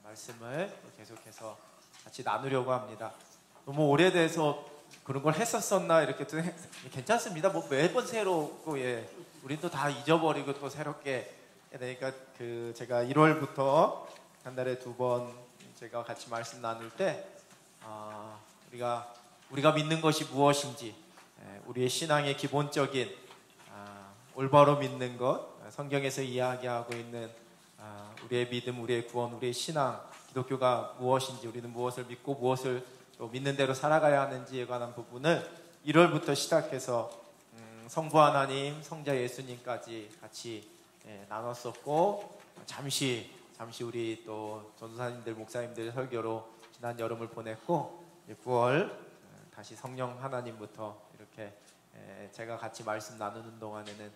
말씀을 계속해서 같이 나누려고 합니다. 너무 오래돼서 그런 걸 했었었나 이렇게 또 괜찮습니다. 뭐 매번 새롭고 우린 또 다 잊어버리고 또 새롭게 그러니까 제가 1월부터 한 달에 2번 제가 같이 말씀 나눌 때 우리가 믿는 것이 무엇인지 우리의 신앙의 기본적인 올바로 믿는 것, 성경에서 이야기하고 있는 우리의 믿음, 우리의 구원, 우리의 신앙, 기독교가 무엇인지, 우리는 무엇을 믿고 무엇을 또 믿는 대로 살아가야 하는지에 관한 부분을 1월부터 시작해서 성부 하나님, 성자 예수님까지 같이 나눴었고, 잠시 우리 또 전도사님들, 목사님들 설교로 지난 여름을 보냈고, 9월 다시 성령 하나님부터 이렇게 제가 같이 말씀 나누는 동안에는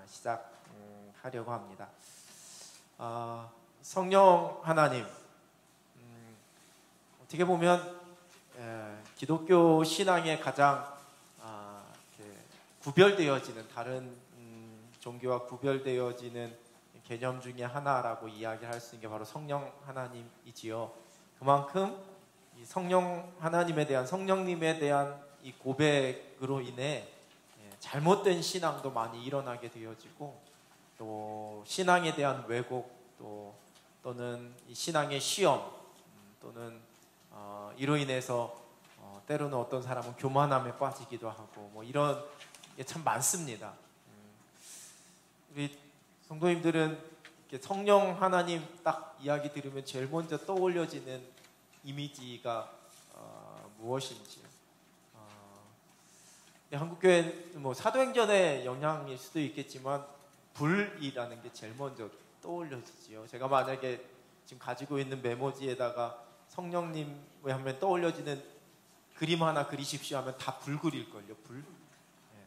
시작하려고 합니다. 성령 하나님, 어떻게 보면 기독교 신앙의 가장 구별되어지는, 다른 종교와 구별되어지는 개념 중에 하나라고 이야기할 수 있는 게 바로 성령 하나님이지요. 그만큼 이 성령 하나님에 대한, 성령님에 대한 이 고백으로 인해 잘못된 신앙도 많이 일어나게 되어지고, 또 신앙에 대한 왜곡, 또는 이 신앙의 시험, 또는 이로 인해서 때로는 어떤 사람은 교만함에 빠지기도 하고, 뭐 이런 게 참 많습니다. 우리 성도님들은 이렇게 성령 하나님 딱 이야기 들으면 제일 먼저 떠올려지는 이미지가 무엇인지요? 한국교회는 뭐 사도행전의 영향일 수도 있겠지만 불이라는 게 제일 먼저 떠올려지지요. 제가 만약에 지금 가지고 있는 메모지에다가 성령님을 하면 떠올려지는 그림 하나 그리십시오 하면 다 불 그릴걸요. 불.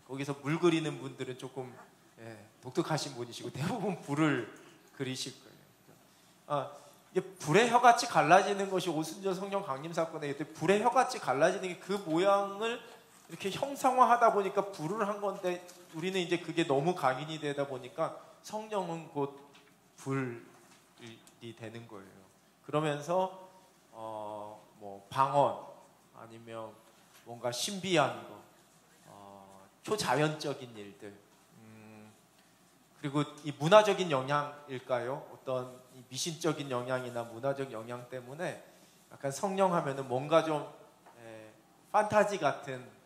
거기서 물 그리는 분들은 조금 독특하신 분이시고 대부분 불을 그리실 거예요. 이게 불의 혀같이 갈라지는 것이 오순절 성령 강림 사건에 불의 혀같이 갈라지는 게 그 모양을 이렇게 형상화하다 보니까 불을 한 건데, 우리는 이제 그게 너무 각인이 되다 보니까 성령은 곧 불이 되는 거예요. 그러면서 뭐 방언, 아니면 뭔가 신비한 거, 초자연적인 일들, 그리고 이 문화적인 영향일까요? 어떤 이 미신적인 영향이나 문화적 영향 때문에 약간 성령 하면은 뭔가 좀 판타지 같은,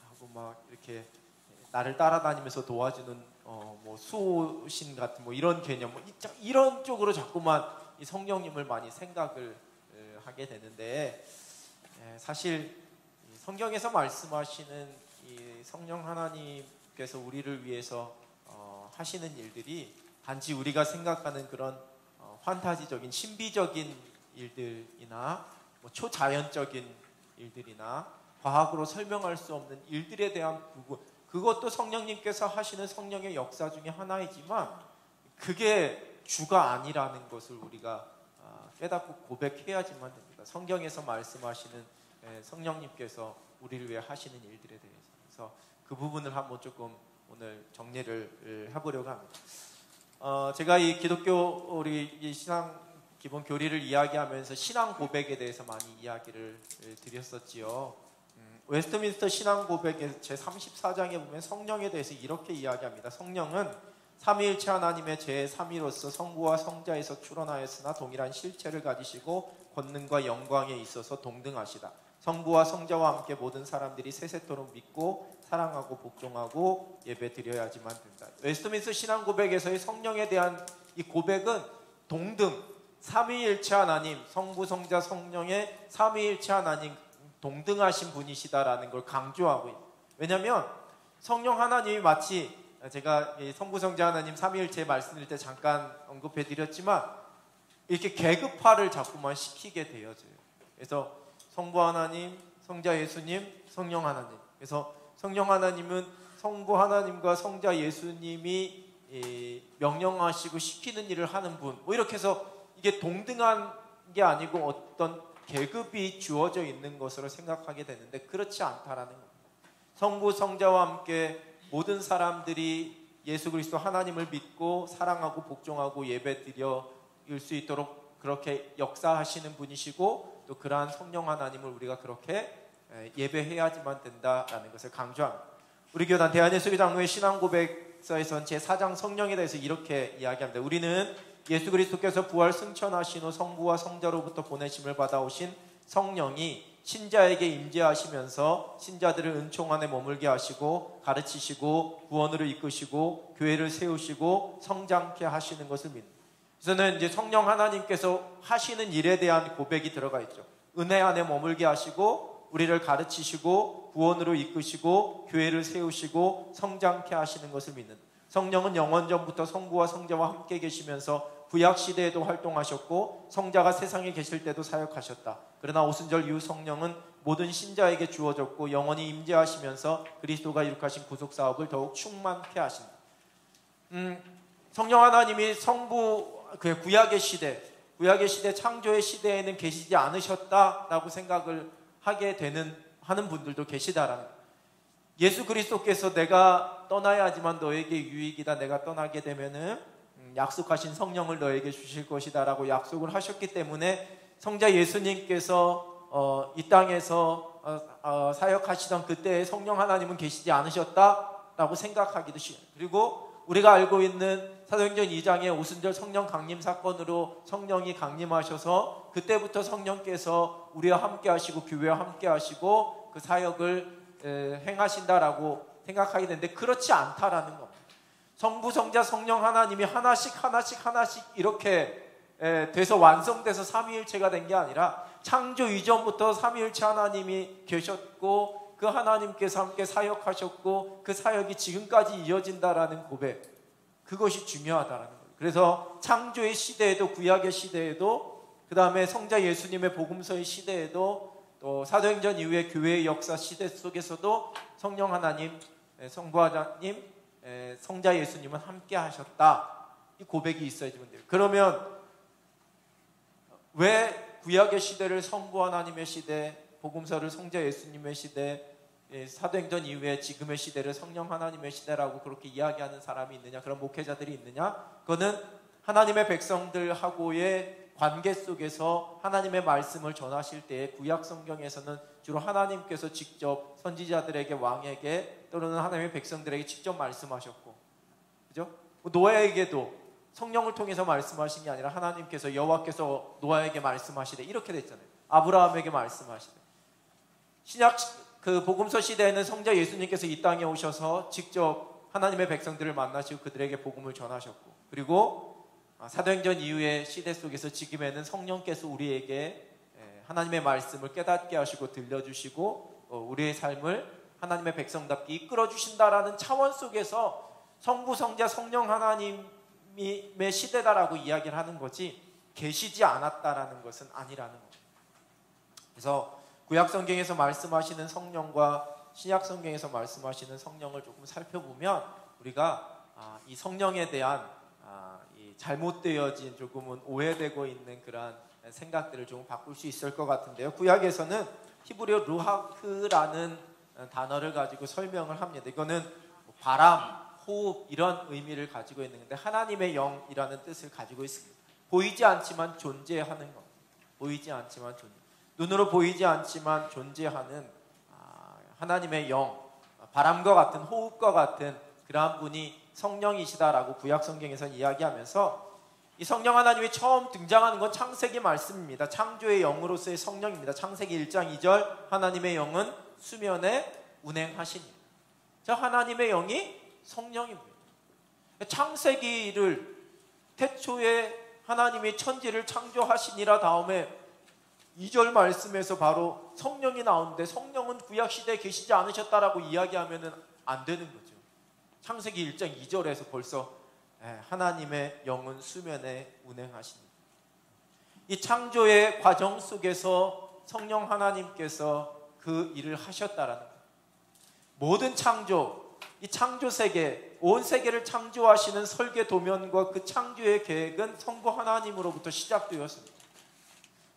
하고 막 이렇게 나를 따라다니면서 도와주는 뭐 수호신 같은 뭐 이런 개념, 뭐 이런 쪽으로 자꾸만 이 성령님을 많이 생각을 하게 되는데, 사실 성경에서 말씀하시는 이 성령 하나님께서 우리를 위해서 하시는 일들이 단지 우리가 생각하는 그런 판타지적인 신비적인 일들이나 뭐 초자연적인 일들이나 과학으로 설명할 수 없는 일들에 대한 부분, 그것도 성령님께서 하시는 성령의 역사 중에 하나이지만 그게 주가 아니라는 것을 우리가 깨닫고 고백해야지만 됩니다. 성경에서 말씀하시는 성령님께서 우리를 위해 하시는 일들에 대해서. 그래서 그 부분을 한번 조금 오늘 정리를 해보려고 합니다. 제가 이 기독교 우리 이 신앙 기본 교리를 이야기하면서 신앙 고백에 대해서 많이 이야기를 드렸었지요. 웨스트민스터 신앙 고백의 제 34장에 보면 성령에 대해서 이렇게 이야기합니다. 성령은 삼위일체 하나님의 제3위로서 성부와 성자에서 출원하였으나 동일한 실체를 가지시고 권능과 영광에 있어서 동등하시다. 성부와 성자와 함께 모든 사람들이 세세토록 믿고 사랑하고 복종하고 예배드려야지만 된다. 웨스트민스터 신앙 고백에서의 성령에 대한 이 고백은 동등, 삼위일체 하나님, 성부, 성자, 성령의 삼위일체 하나님 동등하신 분이시다라는 걸 강조하고 있습니다. 왜냐하면 성령 하나님이 마치, 제가 성부, 성자 하나님 삼위일체 말씀드릴 때 잠깐 언급해 드렸지만 이렇게 계급화를 자꾸만 시키게 되어져요. 그래서 성부 하나님, 성자 예수님, 성령 하나님. 그래서 성령 하나님은 성부 하나님과 성자 예수님이 명령하시고 시키는 일을 하는 분, 뭐 이렇게 해서 이게 동등한 게 아니고 어떤 계급이 주어져 있는 것으로 생각하게 되는데 그렇지 않다라는 겁니다. 성부 성자와 함께 모든 사람들이 예수 그리스도 하나님을 믿고 사랑하고 복종하고 예배드릴 수 있도록 그렇게 역사하시는 분이시고 또 그러한 성령 하나님을 우리가 그렇게 예배해야지만 된다라는 것을 강조합니다. 우리 교단 대한예수교 장로회 신앙고백서에서는 제4장 성령에 대해서 이렇게 이야기합니다. 우리는 예수 그리스도께서 부활 승천하신 후 성부와 성자로부터 보내심을 받아오신 성령이 신자에게 임재하시면서 신자들을 은총 안에 머물게 하시고 가르치시고 구원으로 이끄시고 교회를 세우시고 성장케 하시는 것을 믿습니다. 그래서는 이제 성령 하나님께서 하시는 일에 대한 고백이 들어가 있죠. 은혜 안에 머물게 하시고 우리를 가르치시고 구원으로 이끄시고 교회를 세우시고 성장케 하시는 것을 믿는, 성령은 영원전부터 성부와 성자와 함께 계시면서 구약시대에도 활동하셨고 성자가 세상에 계실 때도 사역하셨다. 그러나 오순절 이후 성령은 모든 신자에게 주어졌고 영원히 임재하시면서 그리스도가 이룩하신 구속사업을 더욱 충만케 하신다. 성령 하나님이 성부, 구약의 시대 창조의 시대에는 계시지 않으셨다라고 생각을 하게 하는 분들도 계시다라는 거예요. 예수 그리스도께서 내가 떠나야 하지만 너에게 유익이다, 내가 떠나게 되면은 약속하신 성령을 너에게 주실 것이다 라고 약속을 하셨기 때문에 성자 예수님께서 이 땅에서 사역하시던 그때의 성령 하나님은 계시지 않으셨다라고 생각하기도 쉬워요. 그리고 우리가 알고 있는 사도행전 2장의 오순절 성령 강림 사건으로 성령이 강림하셔서 그때부터 성령께서 우리와 함께 하시고 교회와 함께 하시고 그 사역을 행하신다라고 생각하게 되는데 그렇지 않다라는 겁니다. 성부, 성자, 성령 하나님이 하나씩 이렇게 돼서 완성돼서 삼위일체가 된 게 아니라 창조 이전부터 삼위일체 하나님이 계셨고 그 하나님께서 함께 사역하셨고 그 사역이 지금까지 이어진다라는 고백, 그것이 중요하다라는 거예요. 그래서 창조의 시대에도, 구약의 시대에도, 그 다음에 성자 예수님의 복음서의 시대에도, 또 사도행전 이후의 교회의 역사 시대 속에서도 성령 하나님, 성부 하나님, 성자 예수님은 함께 하셨다, 이 고백이 있어야지만 돼요. 그러면 왜 구약의 시대를 성부 하나님의 시대, 복음서를 성자 예수님의 시대, 사도행전 이후에 지금의 시대를 성령 하나님의 시대라고 그렇게 이야기하는 사람이 있느냐, 그런 목회자들이 있느냐? 그거는 하나님의 백성들하고의 관계 속에서 하나님의 말씀을 전하실 때 구약 성경에서는 주로 하나님께서 직접 선지자들에게, 왕에게, 또는 하나님의 백성들에게 직접 말씀하셨고, 그죠? 노아에게도 성령을 통해서 말씀하신 게 아니라 하나님께서, 여호와께서 노아에게 말씀하시되, 이렇게 됐잖아요. 아브라함에게 말씀하시되. 신약 그 복음서 시대에는 성자 예수님께서 이 땅에 오셔서 직접 하나님의 백성들을 만나시고 그들에게 복음을 전하셨고, 그리고 사도행전 이후의 시대 속에서 지금에는 성령께서 우리에게 하나님의 말씀을 깨닫게 하시고 들려주시고 우리의 삶을 하나님의 백성답게 이끌어 주신다라는 차원 속에서 성부, 성자, 성령 하나님의 시대다라고 이야기를 하는 거지, 계시지 않았다라는 것은 아니라는 거예요. 그래서 구약 성경에서 말씀하시는 성령과 신약 성경에서 말씀하시는 성령을 조금 살펴보면 우리가 이 성령에 대한 이 잘못되어진, 조금은 오해되고 있는 그러한 생각들을 좀 바꿀 수 있을 것 같은데요. 구약에서는 히브리어 루하크라는 단어를 가지고 설명을 합니다. 이거는 바람, 호흡 이런 의미를 가지고 있는 건데 하나님의 영이라는 뜻을 가지고 있습니다. 보이지 않지만 존재하는 것, 보이지 않지만 눈으로 보이지 않지만 존재하는 하나님의 영, 바람과 같은, 호흡과 같은 그러한 분이 성령이시다라고 구약 성경에서 이야기하면서, 이 성령 하나님이 처음 등장하는 건 창세기 말씀입니다. 창조의 영으로서의 성령입니다. 창세기 1장 2절 하나님의 영은 수면에 운행하시니, 저 하나님의 영이 성령입니다. 창세기를 태초에 하나님이 천지를 창조하시니라 다음에 2절 말씀에서 바로 성령이 나오는데, 성령은 구약시대에 계시지 않으셨다라고 이야기하면 안 되는 거죠. 창세기 1장 2절에서 벌써 하나님의 영은 수면에 운행하시니, 이 창조의 과정 속에서 성령 하나님께서 그 일을 하셨다라는 거예요. 모든 창조, 이 창조 세계, 온 세계를 창조하시는 설계 도면과 그 창조의 계획은 성부 하나님으로부터 시작되었습니다.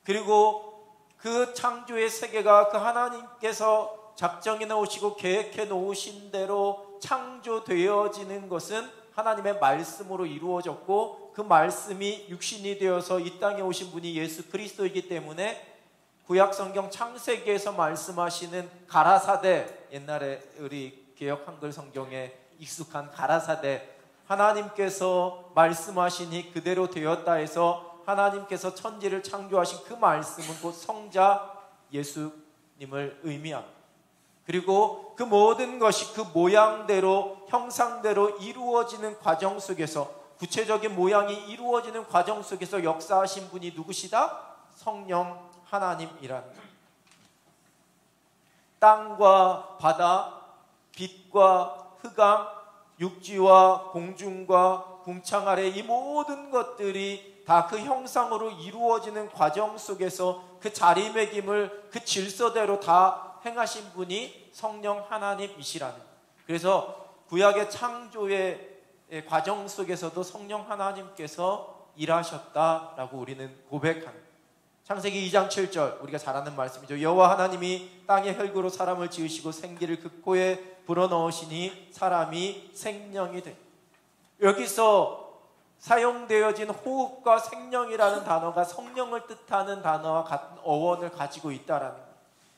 그리고 그 창조의 세계가 그 하나님께서 작정해 놓으시고 계획해 놓으신 대로 창조되어지는 것은 하나님의 말씀으로 이루어졌고, 그리고 그 말씀이 육신이 되어서 이 땅에 오신 분이 예수 그리스도이기 때문에 구약 성경 창세기에서 말씀하시는 가라사대, 옛날에 우리 개역 한글 성경에 익숙한 가라사대, 하나님께서 말씀하시니 그대로 되었다 해서 하나님께서 천지를 창조하신 그 말씀은 곧 성자 예수님을 의미합니다. 그리고 그 모든 것이 그 모양대로 형상대로 이루어지는 과정 속에서, 구체적인 모양이 이루어지는 과정 속에서 역사하신 분이 누구시다? 성령 하나님이라는 것. 땅과 바다, 빛과 흑암, 육지와 공중과 궁창 아래 이 모든 것들이 다 그 형상으로 이루어지는 과정 속에서 그 자리매김을 그 질서대로 다 행하신 분이 성령 하나님이시라는 거예요. 그래서 구약의 창조의 과정 속에서도 성령 하나님께서 일하셨다라고 우리는 고백합니다. 창세기 2장 7절, 우리가 잘 아는 말씀이죠. 여호와 하나님이 땅의 흙으로 사람을 지으시고 생기를 그 코에 불어넣으시니 사람이 생명이 돼. 여기서 사용되어진 호흡과 생명이라는 단어가 성령을 뜻하는 단어와 같은 어원을 가지고 있다라는 거예요.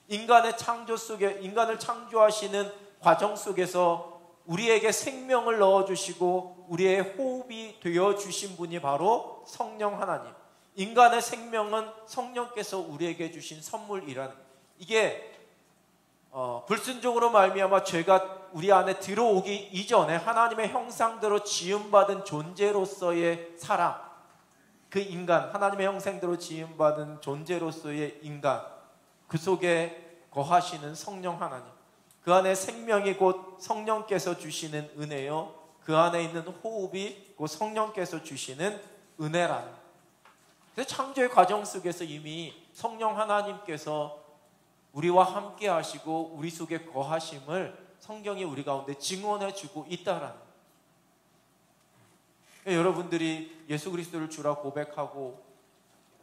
인간의 창조 속에, 인간을 창조하시는 과정 속에서 우리에게 생명을 넣어주시고 우리의 호흡이 되어주신 분이 바로 성령 하나님. 인간의 생명은 성령께서 우리에게 주신 선물이라는, 이게 불순종으로 말미암아 죄가 우리 안에 들어오기 이전에 하나님의 형상대로 지음받은 존재로서의 사람, 그 인간, 하나님의 형상대로 지음받은 존재로서의 인간, 그 속에 거하시는 성령 하나님, 그 안에 생명이 곧 성령께서 주시는 은혜요, 그 안에 있는 호흡이 곧 성령께서 주시는 은혜라는. 그래서 창조의 과정 속에서 이미 성령 하나님께서 우리와 함께 하시고 우리 속에 거하심을 성경이 우리 가운데 증언해 주고 있다라는. 여러분들이 예수 그리스도를 주라 고백하고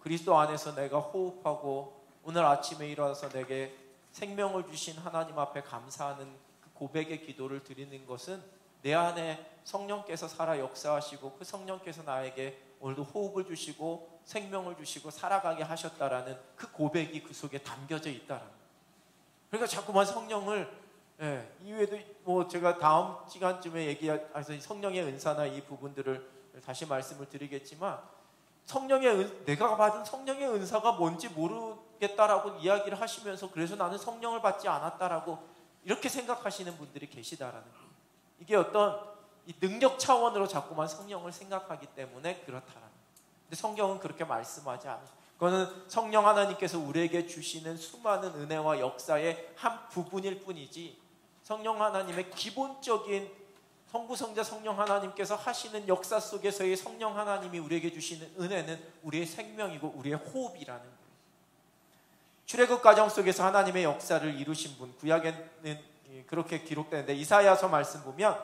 그리스도 안에서 내가 호흡하고 오늘 아침에 일어나서 내게 생명을 주신 하나님 앞에 감사하는 그 고백의 기도를 드리는 것은 내 안에 성령께서 살아 역사하시고 그 성령께서 나에게 오늘도 호흡을 주시고 생명을 주시고 살아가게 하셨다라는 그 고백이 그 속에 담겨져 있다라는. 그러니까 자꾸만 성령을, 이외에도 뭐 제가 다음 시간쯤에 얘기해서 성령의 은사나 이 부분들을 다시 말씀을 드리겠지만, 내가 받은 성령의 은사가 뭔지 모르겠다라고 이야기를 하시면서 그래서 나는 성령을 받지 않았다라고 이렇게 생각하시는 분들이 계시다라는 거예요. 이게 어떤 이 능력 차원으로 자꾸만 성령을 생각하기 때문에 그렇다라는 거예요. 근데 성경은 그렇게 말씀하지 않으셔요. 그거는 성령 하나님께서 우리에게 주시는 수많은 은혜와 역사의 한 부분일 뿐이지, 성령 하나님의 기본적인 성부성자 성령 하나님께서 하시는 역사 속에서의 성령 하나님이 우리에게 주시는 은혜는 우리의 생명이고 우리의 호흡이라는 거예요. 출애굽 과정 속에서 하나님의 역사를 이루신 분, 구약에는 그렇게 기록되는데 이사야서 말씀 보면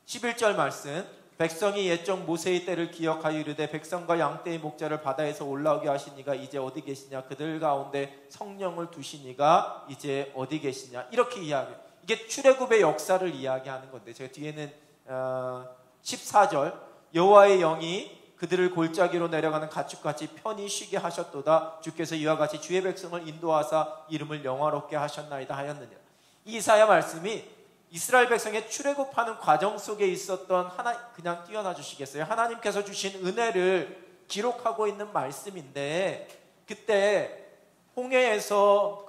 11절 말씀, 백성이 옛적 모세의 때를 기억하여 이르되 백성과 양떼의 목자를 바다에서 올라오게 하시니가 이제 어디 계시냐, 그들 가운데 성령을 두시니가 이제 어디 계시냐, 이렇게 이야기해요. 이게 출애굽의 역사를 이야기하는 건데, 제가 뒤에는 14절, 여호와의 영이 그들을 골짜기로 내려가는 가축같이 편히 쉬게 하셨도다. 주께서 이와 같이 주의 백성을 인도하사 이름을 영화롭게 하셨나이다 하였느냐. 이 이사야 말씀이 이스라엘 백성의 출애굽하는 과정 속에 있었던 그냥 띄워놔 주시겠어요? 하나님께서 주신 은혜를 기록하고 있는 말씀인데, 그때 홍해에서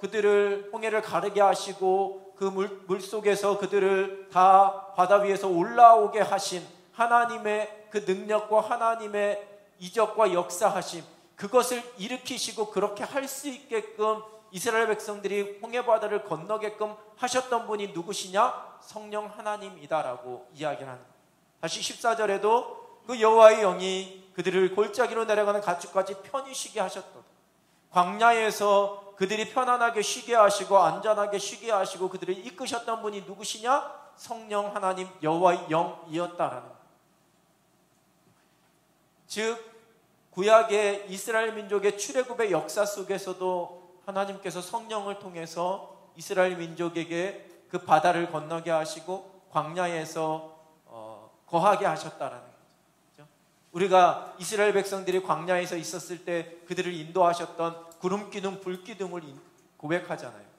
홍해를 가르게 하시고 그 물 속에서 그들을 다 바다 위에서 올라오게 하신 하나님의 그 능력과 하나님의 이적과 역사하심, 그것을 일으키시고 그렇게 할 수 있게끔 이스라엘 백성들이 홍해바다를 건너게끔 하셨던 분이 누구시냐? 성령 하나님이다라고 이야기를 하는 거예요. 다시 14절에도 그 여호와의 영이 그들을 골짜기로 내려가는 가축같이 편히 쉬게 하셨도다. 광야에서 그들이 편안하게 쉬게 하시고 안전하게 쉬게 하시고 그들을 이끄셨던 분이 누구시냐? 성령 하나님 여호와의 영이었다라는 거예요. 즉 구약의 이스라엘 민족의 출애굽의 역사 속에서도 하나님께서 성령을 통해서 이스라엘 민족에게 그 바다를 건너게 하시고 광야에서 거하게 하셨다라는 거죠. 우리가 이스라엘 백성들이 광야에서 있었을 때 그들을 인도하셨던 구름기둥, 불기둥을 고백하잖아요.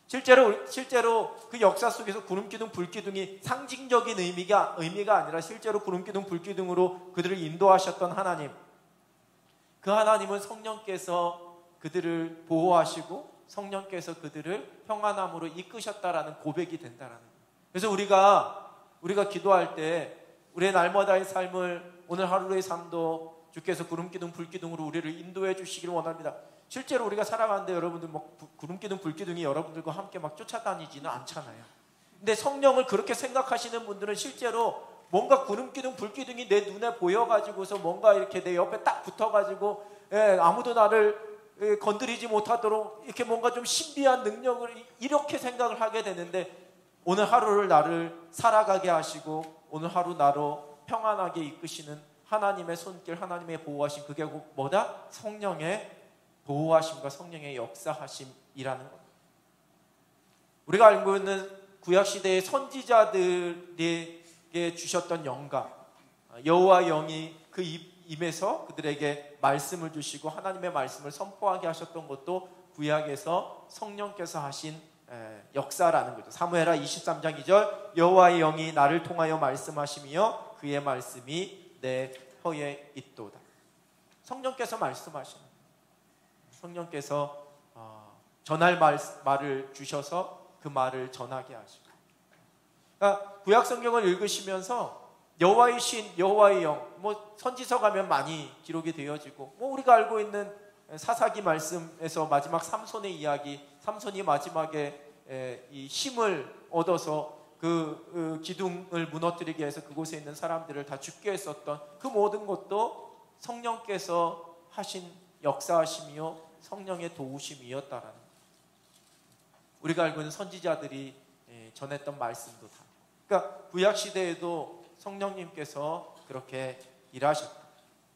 실제로 그 역사 속에서 구름기둥, 불기둥이 상징적인 의미가 아니라 실제로 구름기둥, 불기둥으로 그들을 인도하셨던 하나님, 그 하나님은 성령께서 그들을 보호하시고 성령께서 그들을 평안함으로 이끄셨다라는 고백이 된다라는 거예요. 그래서 우리가 기도할 때 우리의 날마다의 삶을, 오늘 하루의 삶도 주께서 구름기둥, 불기둥으로 우리를 인도해 주시기를 원합니다. 실제로 우리가 살아가는데 여러분들 구름기둥, 불기둥이 여러분들과 함께 쫓아다니지는 않잖아요. 근데 성령을 그렇게 생각하시는 분들은 실제로 뭔가 구름기둥, 불기둥이 내 눈에 보여가지고서 뭔가 이렇게 내 옆에 딱 붙어가지고 아무도 나를 건드리지 못하도록 이렇게 뭔가 좀 신비한 능력을 이렇게 생각을 하게 되는데, 오늘 하루를 나를 살아가게 하시고 오늘 하루 나로 평안하게 이끄시는 하나님의 손길, 하나님의 보호하심, 그게 뭐다? 성령의 보호하심과 성령의 역사하심이라는 겁니다. 우리가 알고 있는 구약시대의 선지자들에게 주셨던 영감, 여호와 영이 그 입에서 그들에게 말씀을 주시고 하나님의 말씀을 선포하게 하셨던 것도 구약에서 성령께서 하신 역사라는 거죠. 사무엘하 23장 2절, 여호와의 영이 나를 통하여 말씀하시며 그의 말씀이 내 혀에 있도다. 성령께서 말씀하시는, 성령께서 전할 말을 주셔서 그 말을 전하게 하시고, 그러니까 구약 성경을 읽으시면서 여호와의 신, 여호와의 영, 선지서 가면 많이 기록이 되어지고, 우리가 알고 있는 사사기 말씀에서 마지막 삼손의 이야기, 삼손이 마지막에 이 힘을 얻어서 그 기둥을 무너뜨리게 해서 그곳에 있는 사람들을 다 죽게 했었던 그 모든 것도 성령께서 하신 역사하심이요 성령의 도우심이었다라는 거예요. 우리가 알고 있는 선지자들이 전했던 말씀도 다. 그러니까 구약 시대에도 성령님께서 그렇게 일하셨다.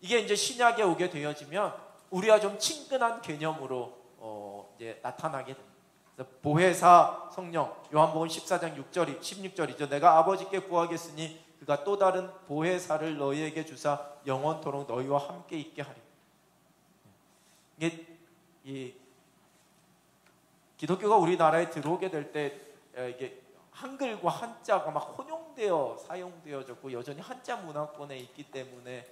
이게 이제 신약에 오게 되어지면 우리와 좀 친근한 개념으로 이제 나타나게 됩니다. 보혜사 성령, 요한복음 14장 16절이죠. 내가 아버지께 구하겠으니 그가 또 다른 보혜사를 너희에게 주사 영원토록 너희와 함께 있게 하리라. 이게 기독교가 우리나라에 들어오게 될 때 이게 한글과 한자가 막 혼용되어 사용되어졌고 여전히 한자 문화권에 있기 때문에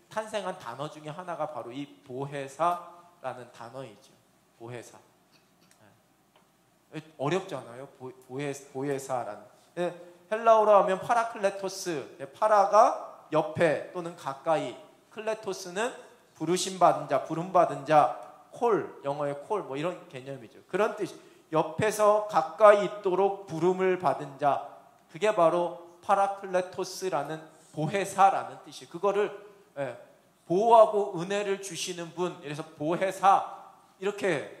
탄생한 단어 중에 하나가 바로 이 보혜사라는 단어이죠. 보혜사. 어렵잖아요. 보혜사라는. 헬라어로 하면 파라클레토스. 파라가 옆에 또는 가까이, 클레토스는 부르심 받은 자, 부름 받은 자, 콜, 영어의 콜, 이런 개념이죠. 그런 뜻이, 옆에서 가까이 있도록 부름을 받은 자, 그게 바로 파라클레토스라는 보혜사라는 뜻이에요. 그거를 보호하고 은혜를 주시는 분, 그래서 보혜사, 이렇게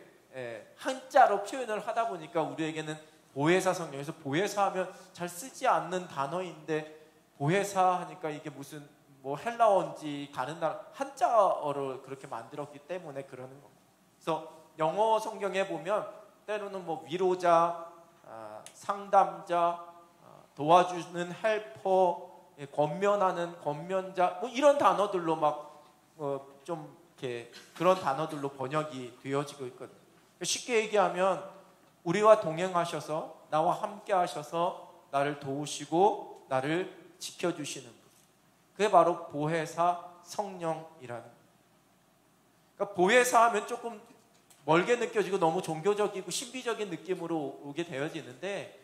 한자로 표현을 하다 보니까 우리에게는 보혜사 성경에서 보혜사 하면 잘 쓰지 않는 단어인데, 보혜사 하니까 이게 무슨 헬라어인지 다른 나라 한자어로 그렇게 만들었기 때문에 그러는 겁니다. 그래서 영어 성경에 보면 때로는 위로자, 상담자, 도와주는 헬퍼, 권면하는 권면자, 이런 단어들로 좀 이렇게 그런 단어들로 번역이 되어지고 있거든요. 쉽게 얘기하면 우리와 동행하셔서 나와 함께 하셔서 나를 도우시고 나를 지켜주시는 분, 그게 바로 보혜사 성령이라는 거예요. 그러니까 보혜사 하면 조금 멀게 느껴지고 너무 종교적이고 신비적인 느낌으로 오게 되어지는데,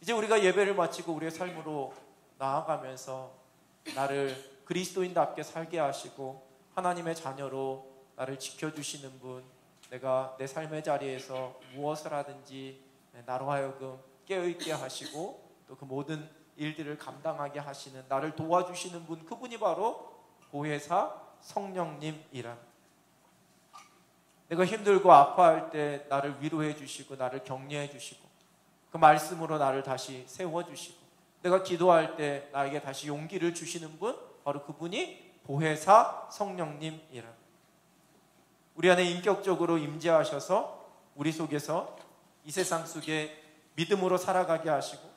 이제 우리가 예배를 마치고 우리의 삶으로 나아가면서 나를 그리스도인답게 살게 하시고 하나님의 자녀로 나를 지켜주시는 분, 내가 내 삶의 자리에서 무엇을 하든지 나로 하여금 깨어있게 하시고 또 그 모든 일들을 감당하게 하시는, 나를 도와주시는 분, 그분이 바로 보혜사 성령님이란. 내가 힘들고 아파할 때 나를 위로해 주시고 나를 격려해 주시고 그 말씀으로 나를 다시 세워주시고, 내가 기도할 때 나에게 다시 용기를 주시는 분, 바로 그분이 보혜사 성령님이란. 우리 안에 인격적으로 임재하셔서 우리 속에서 이 세상 속에 믿음으로 살아가게 하시고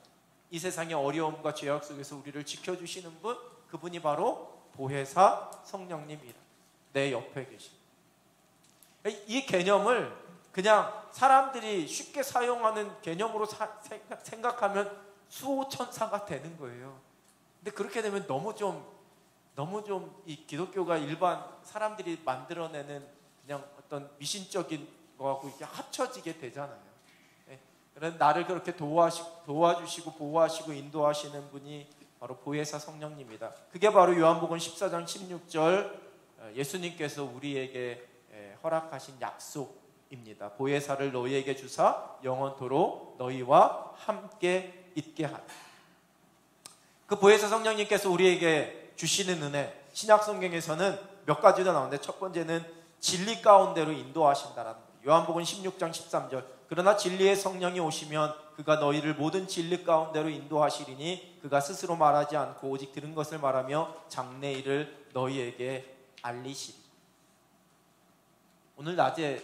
이 세상의 어려움과 죄악 속에서 우리를 지켜주시는 분, 그분이 바로 보혜사 성령님이라. 내 옆에 계신. 이 개념을 그냥 사람들이 쉽게 사용하는 개념으로 생각하면 수호천사가 되는 거예요. 근데 그렇게 되면 너무 좀 이 기독교가 일반 사람들이 만들어내는 그냥 어떤 미신적인 거하고 이렇게 합쳐지게 되잖아요. 그래서 나를 그렇게 도와주시고 보호하시고 인도하시는 분이 바로 보혜사 성령님이다. 그게 바로 요한복음 14장 16절 예수님께서 우리에게 허락하신 약속입니다. 보혜사를 너희에게 주사 영원토록 너희와 함께 있게 하라. 그 보혜사 성령님께서 우리에게 주시는 은혜, 신약 성경에서는 몇 가지가 나오는데 첫 번째는 진리 가운데로 인도하신다라는 거예요. 요한복음 16장 13절 그러나 진리의 성령이 오시면 그가 너희를 모든 진리 가운데로 인도하시리니 그가 스스로 말하지 않고 오직 들은 것을 말하며 장래일을 너희에게 알리시리. 오늘 낮에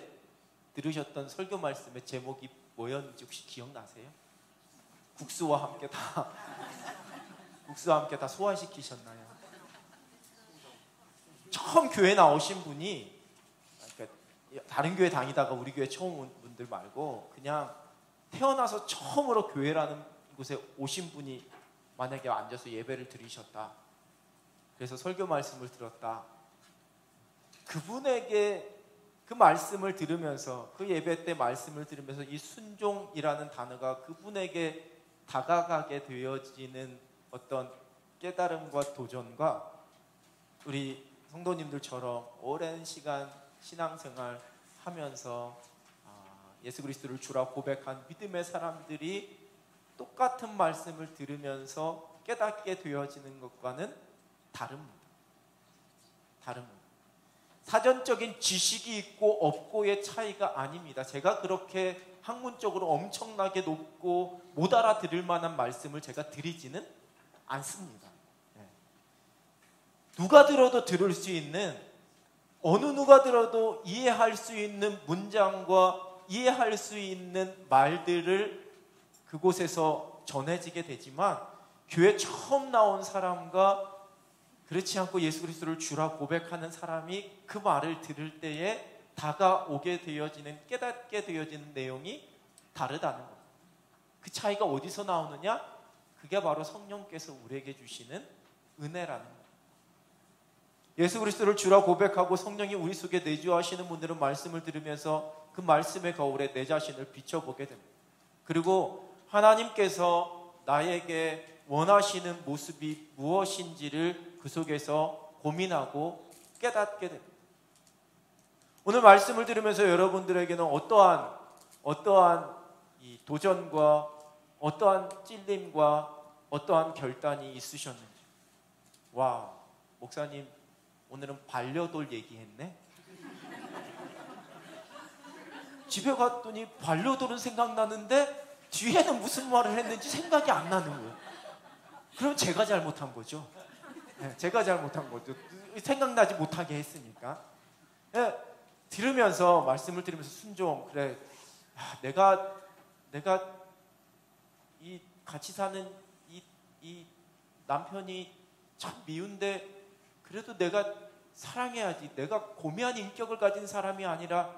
들으셨던 설교 말씀의 제목이 뭐였는지 혹시 기억나세요? 국수와 함께 다 소화시키셨나요? 처음 교회 나오신 분이, 그러니까 다른 교회 다니다가 우리 교회 처음 온 분들 말고 그냥 태어나서 처음으로 교회라는 곳에 오신 분이 만약에 앉아서 예배를 드리셨다. 그래서 설교 말씀을 들었다. 그분에게 그 말씀을 들으면서, 그 예배 때 말씀을 들으면서 이 순종이라는 단어가 그분에게 다가가게 되어지는 어떤 깨달음과 도전과 우리 성도님들처럼 오랜 시간 신앙생활 하면서 예수 그리스도를 주라 고백한 믿음의 사람들이 똑같은 말씀을 들으면서 깨닫게 되어지는 것과는 다릅니다. 사전적인 지식이 있고 없고의 차이가 아닙니다. 제가 그렇게 학문적으로 엄청나게 높고 못 알아들을 만한 말씀을 제가 드리지는 않습니다. 누가 들어도 들을 수 있는, 어느 누가 들어도 이해할 수 있는 문장과 이해할 수 있는 말들을 그곳에서 전해지게 되지만, 교회 처음 나온 사람과 그렇지 않고 예수 그리스도를 주라 고백하는 사람이 그 말을 들을 때에 다가오게 되어지는, 깨닫게 되어지는 내용이 다르다는 것. 그 차이가 어디서 나오느냐? 그게 바로 성령께서 우리에게 주시는 은혜라는 것. 예수 그리스도를 주라 고백하고 성령이 우리 속에 내주하시는 분들은 말씀을 들으면서 그 말씀의 거울에 내 자신을 비춰보게 됩니다. 그리고 하나님께서 나에게 원하시는 모습이 무엇인지를 그 속에서 고민하고 깨닫게 됩니다. 오늘 말씀을 들으면서 여러분들에게는 어떠한 이 도전과 어떠한 찔림과 어떠한 결단이 있으셨는지. 와, 목사님 오늘은 반려돌 얘기했네? 집에 갔더니 반려돌은 생각나는데 뒤에는 무슨 말을 했는지 생각이 안 나는 거예요. 그럼 제가 잘못한 거죠. 제가 잘못한 거죠. 생각나지 못하게 했으니까. 말씀을 들으면서 순종, 그래, 내가 이 같이 사는 이 남편이 참 미운데 그래도 내가 사랑해야지. 내가 고매한 인격을 가진 사람이 아니라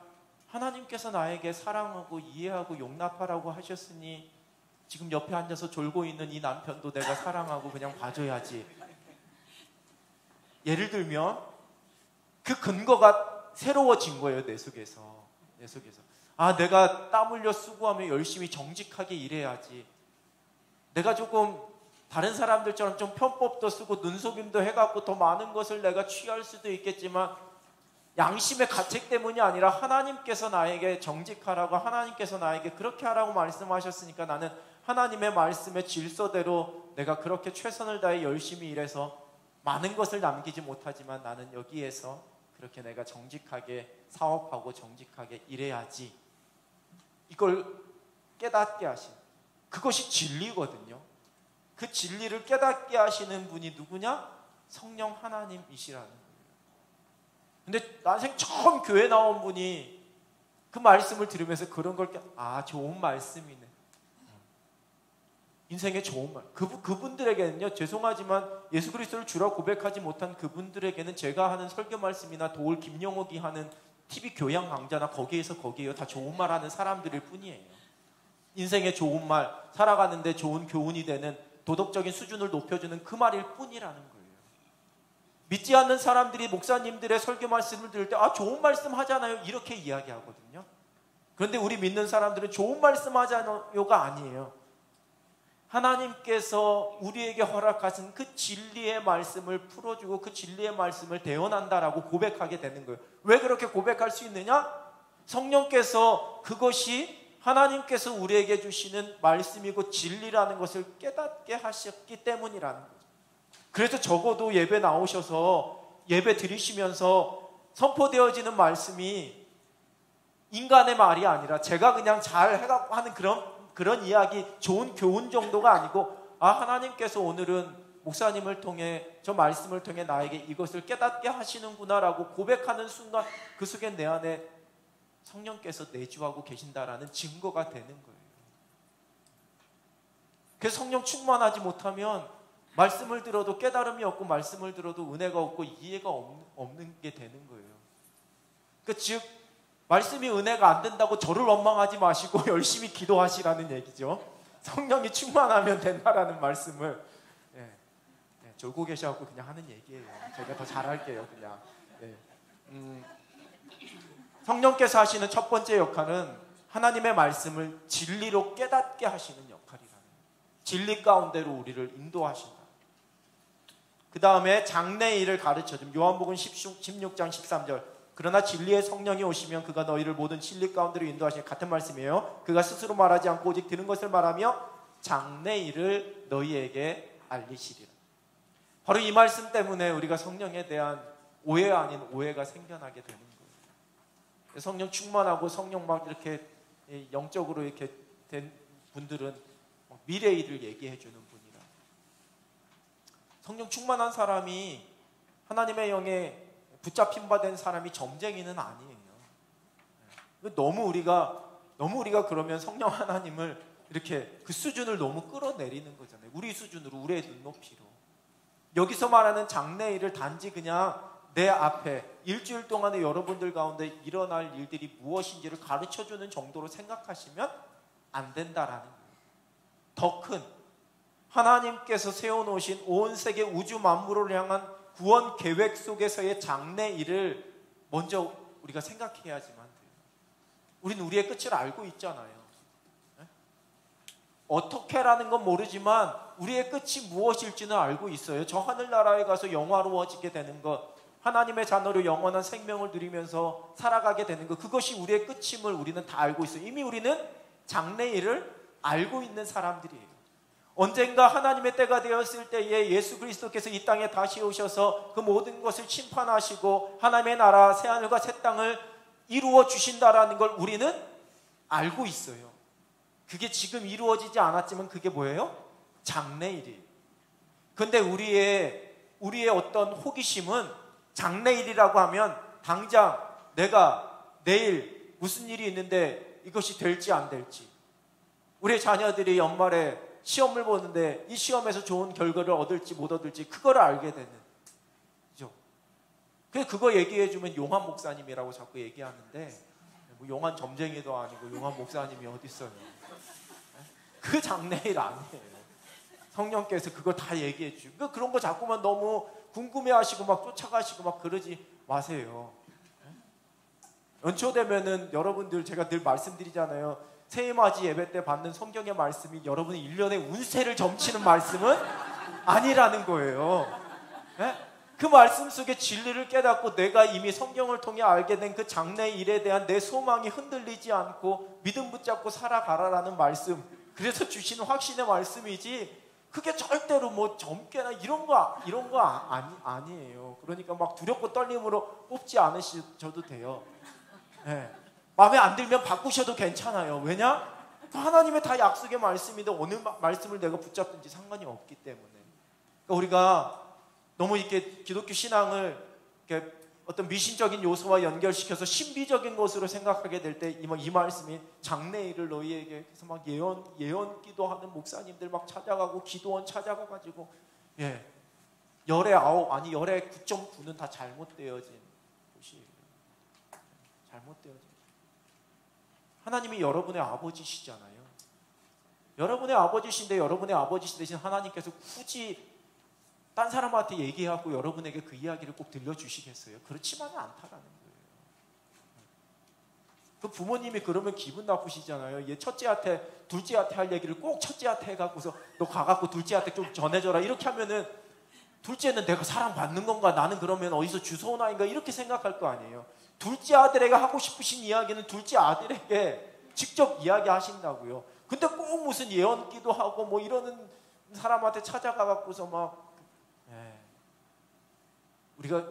하나님께서 나에게 사랑하고 이해하고 용납하라고 하셨으니 지금 옆에 앉아서 졸고 있는 이 남편도 내가 사랑하고 그냥 봐줘야지. 예를 들면 그 근거가 새로워진 거예요. 내 속에서. 내가 땀 흘려 수고하며 열심히 정직하게 일해야지. 내가 조금 다른 사람들처럼 좀 편법도 쓰고 눈속임도 해갖고 더 많은 것을 내가 취할 수도 있겠지만 양심의 가책 때문이 아니라 하나님께서 나에게 정직하라고, 하나님께서 나에게 그렇게 하라고 말씀하셨으니까 나는 하나님의 말씀의 질서대로 내가 그렇게 최선을 다해 열심히 일해서 많은 것을 남기지 못하지만 나는 여기에서 그렇게 내가 정직하게 사업하고 정직하게 일해야지. 이걸 깨닫게 하신, 그것이 진리거든요. 그 진리를 깨닫게 하시는 분이 누구냐? 성령 하나님이시라는 거예요. 근데 난생 처음 교회 나온 분이 그 말씀을 들으면서 그런 걸 좋은 말씀이네. 인생의 좋은 말. 그분들에게는요, 죄송하지만 예수 그리스도를 주라 고백하지 못한 그분들에게는 제가 하는 설교 말씀이나 도울 김영옥이 하는 TV 교양 강좌나 거기에요. 다 좋은 말 하는 사람들일 뿐이에요. 인생의 좋은 말, 살아가는데 좋은 교훈이 되는 도덕적인 수준을 높여주는 그 말일 뿐이라는 거예요. 믿지 않는 사람들이 목사님들의 설교 말씀을 들을 때 좋은 말씀 하잖아요, 이렇게 이야기하거든요. 그런데 우리 믿는 사람들은 좋은 말씀 하잖아요가 아니에요. 하나님께서 우리에게 허락하신 그 진리의 말씀을 풀어주고 그 진리의 말씀을 대언한다라고 고백하게 되는 거예요. 왜 그렇게 고백할 수 있느냐? 성령께서 그것이 하나님께서 우리에게 주시는 말씀이고 진리라는 것을 깨닫게 하셨기 때문이라는 거죠. 그래서 적어도 예배 나오셔서 예배 드리시면서 선포되어지는 말씀이 인간의 말이 아니라 제가 그냥 잘 해갖고 하는 그런 이야기, 좋은 교훈 정도가 아니고 하나님께서 오늘은 목사님을 통해 저 말씀을 통해 나에게 이것을 깨닫게 하시는구나라고 고백하는 순간 그 속에 내 안에 성령께서 내주하고 계신다라는 증거가 되는 거예요. 그래서 성령 충만하지 못하면 말씀을 들어도 깨달음이 없고 말씀을 들어도 은혜가 없고 이해가 없는 게 되는 거예요. 그러니까 즉 말씀이 은혜가 안 된다고 저를 원망하지 마시고 열심히 기도하시라는 얘기죠. 성령이 충만하면 된다라는 말씀을 졸고 계셔갖고 그냥 하는 얘기예요. 제가 더 잘할게요 그냥. 성령께서 하시는 첫 번째 역할은 하나님의 말씀을 진리로 깨닫게 하시는 역할이라는 거예요. 진리 가운데로 우리를 인도하신다. 그 다음에 장래일을 가르쳐줌. 요한복음 16장 13절. 그러나 진리의 성령이 오시면 그가 너희를 모든 진리 가운데로 인도하시는, 같은 말씀이에요. 그가 스스로 말하지 않고 오직 들은 것을 말하며 장래일을 너희에게 알리시리라. 바로 이 말씀 때문에 우리가 성령에 대한 오해 아닌 오해가 생겨나게 되는 거예요. 성령 충만하고 성령 막 이렇게 영적으로 이렇게 된 분들은 미래 일을 얘기해 주는 분이라. 성령 충만한 사람이 하나님의 영에 붙잡힌 바 된 사람이 점쟁이는 아니에요. 너무 우리가 그러면 성령 하나님을 이렇게 그 수준을 너무 끌어내리는 거잖아요. 우리 수준으로, 우리의 눈높이로. 여기서 말하는 장래일을 단지 그냥 내 앞에 일주일 동안에 여러분들 가운데 일어날 일들이 무엇인지를 가르쳐주는 정도로 생각하시면 안 된다라는 거예요. 더 큰 하나님께서 세워놓으신 온 세계 우주 만물을 향한 구원 계획 속에서의 장래일을 먼저 우리가 생각해야지만 돼요. 우리는 우리의 끝을 알고 있잖아요. 어떻게라는 건 모르지만 우리의 끝이 무엇일지는 알고 있어요. 저 하늘나라에 가서 영화로워지게 되는 것, 하나님의 자녀로 영원한 생명을 누리면서 살아가게 되는 것, 그것이 우리의 끝임을 우리는 다 알고 있어요. 이미 우리는 장래일을 알고 있는 사람들이에요. 언젠가 하나님의 때가 되었을 때에 예수 그리스도께서 이 땅에 다시 오셔서 그 모든 것을 심판하시고 하나님의 나라 새하늘과 새 땅을 이루어 주신다라는 걸 우리는 알고 있어요. 그게 지금 이루어지지 않았지만 그게 뭐예요? 장래일이에요. 그런데 우리의 어떤 호기심은 장래일이라고 하면 당장 내가 내일 무슨 일이 있는데 이것이 될지 안 될지, 우리 자녀들이 연말에 시험을 보는데 이 시험에서 좋은 결과를 얻을지 못 얻을지 그거를 알게 되는, 그죠? 그거 얘기해주면 용한 목사님이라고 자꾸 얘기하는데 뭐 용한 점쟁이도 아니고 용한 목사님이 어디 있어요? 그 장래일 아니에요. 성령께서 그거 다 얘기해 주고, 그런 거 자꾸만 너무 궁금해하시고 막 쫓아가시고 막 그러지 마세요. 연초 되면은 여러분들, 제가 늘 말씀드리잖아요. 새해맞이 예배 때 받는 성경의 말씀이 여러분의 1년의 운세를 점치는 말씀은 아니라는 거예요. 네? 그 말씀 속에 진리를 깨닫고 내가 이미 성경을 통해 알게 된 그 장래일에 대한 내 소망이 흔들리지 않고 믿음 붙잡고 살아가라라는 말씀, 그래서 주시는 확신의 말씀이지, 그게 절대로 뭐 점괘나 이런 거 아니에요. 그러니까 막 두렵고 떨림으로 뽑지 않으셔도 돼요. 네. 마음에 안 들면 바꾸셔도 괜찮아요. 왜냐? 하나님의 다 약속의 말씀인데 어느 말씀을 내가 붙잡든지 상관이 없기 때문에. 그러니까 우리가 너무 이렇게 기독교 신앙을 이렇게 어떤 미신적인 요소와 연결시켜서 신비적인 것으로 생각하게 될 때 이 말씀이 장래일을 너희에게 해서 막 예언 기도하는 목사님들 막 찾아가고 기도원 찾아가가지고 열의 9 아니 열의 9.9는 다 잘못되어진 것이에요. 잘못되어진. 하나님이 여러분의 아버지시잖아요. 여러분의 아버지신데 여러분의 아버지 대신 하나님께서 굳이 딴 사람한테 얘기하고 여러분에게 그 이야기를 꼭 들려주시겠어요? 그렇지만은 않다라는 거예요. 그 부모님이 그러면 기분 나쁘시잖아요. 얘 첫째한테 둘째한테 할 얘기를 꼭 첫째한테 해갖고서 너 가갖고 둘째한테 좀 전해줘라 이렇게 하면은 둘째는 내가 사랑받는 건가? 나는 그러면 어디서 주워오나인가? 이렇게 생각할 거 아니에요. 둘째 아들에게 하고 싶으신 이야기는 둘째 아들에게 직접 이야기하신다고요. 근데 꼭 무슨 예언기도 하고 뭐 이러는 사람한테 찾아가갖고서 막